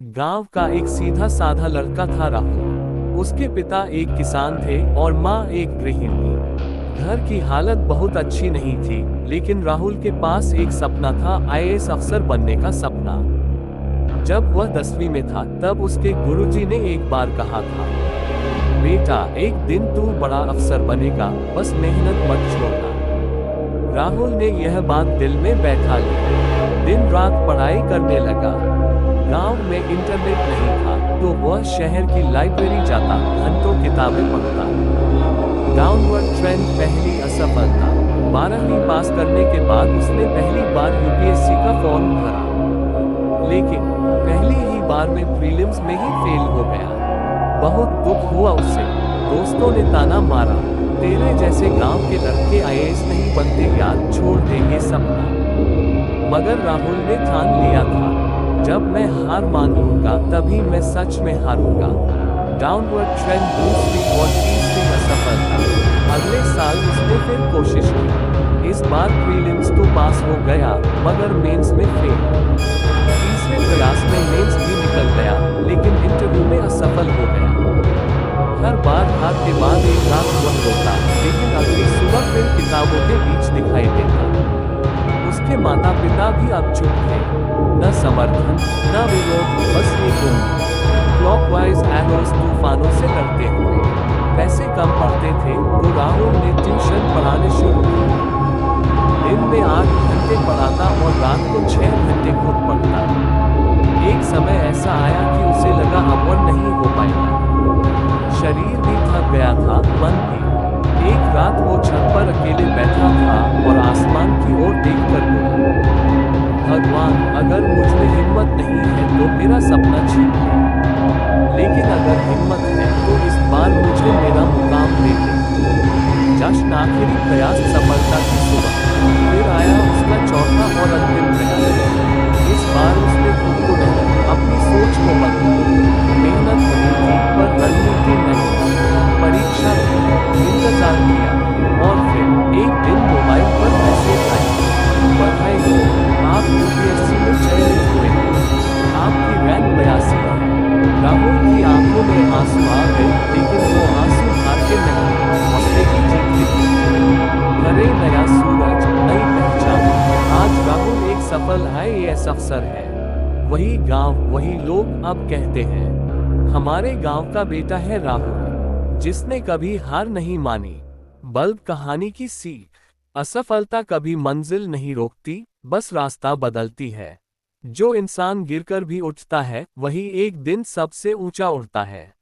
गांव का एक सीधा साधा लड़का था राहुल। उसके पिता एक किसान थे और माँ एक गृहिणी। घर की हालत बहुत अच्छी नहीं थी, लेकिन राहुल के पास एक सपना था, आईएएस अफसर बनने का सपना। जब वह 10वीं में था, तब उसके गुरुजी ने एक बार कहा था, बेटा, एक दिन तू बड़ा अफसर बनेगा, बस मेहनत मत छोड़ना। राहुल ने यह बात दिल में बैठा ली। दिन रात पढ़ाई करने लगा। गांव में इंटरनेट नहीं था, तो वह शहर की लाइब्रेरी जाता, घंटों किताबें पढ़ता। डाउनवर्ड ट्रेंड पहली असफलता। 12वीं पास करने के बाद उसने पहली बार यूपीएससी का फॉर्म भरा, लेकिन पहली ही बार में प्रीलिम्स में ही फेल हो गया। बहुत दुख हुआ उसे। दोस्तों ने ताना मारा, तेरे जैसे गांव के लड़के आईएएस नहीं बनते यार, छोड़ दे ये सपना। मगर राहुल ने ठान लिया था, जब मैं हार मान लूंगा तभी मैं सच में हारूंगा। डाउनवर्ड ट्रेंड दूसरी और तीसरी असफलता। अगले साल उसने फिर कोशिश की। इस बार प्रीलिम्स तो पास हो गया, मगर मेंस में फेल। तीसरे प्रयास में मेंस भी निकल गया, लेकिन इंटरव्यू में असफल हो गया। हर बार हार के बाद एक रात वह रोता, लेकिन अगली सुबह फिर किताबों के बीच दिखाई देता। उसके माता पिता भी अब चुप थे, न समर्थन न विरोध, बस एक उम्मीद। क्लॉकवाइज एरोस तूफानों से लड़ते हुए। पैसे कम पड़ते थे, तो राहुल ने ट्यूशन पढ़ाने शुरू किए। दिन में 8 घंटे पढ़ाता और रात को 6 घंटे खुद पढ़ता। एक समय ऐसा आया कि उसे लगा अब और नहीं हो पाएगा। शरीर भी थक गया था, मन भी। एक रात वो छत पर अकेले बैठा था और आसमान की ओर देखकर बोला, भगवान, अगर मुझमें हिम्मत नहीं है तो मेरा सपना छीन ले, लेकिन अगर हिम्मत है तो इस बार मुझे मेरा मुकाम दे दे। जश्न आखिरी प्रयास सफलता की सुबह। फिर आया उसका चौथा और अंतिम प्रयास। इस बार उसने खुद को नहीं, अपनी सोच को बदला। मेहनत नहीं थी, पर रणनीति नहीं। परीक्षा की, इंतजार किया, और फिर एक दिन मोबाइल पर मैसेज आया, बधाई हो, आप यूपीएससी में चयनित हुए हैं। आपकी रैंक 82 है। राहुल की आंखों में आंसू आ गए, लेकिन वो आंसू हार के नहीं, हौसले की जीत के थे। हरे नया सूरज, नई पहचान। आज राहुल एक सफल आईएएस अफसर है। वही गांव, वही लोग अब कहते हैं, हमारे गांव का बेटा है राहुल, जिसने कभी हार नहीं मानी। बल्ब कहानी की सीख। असफलता कभी मंजिल नहीं रोकती, बस रास्ता बदलती है। जो इंसान गिरकर भी उठता है, वही एक दिन सबसे ऊंचा उड़ता है।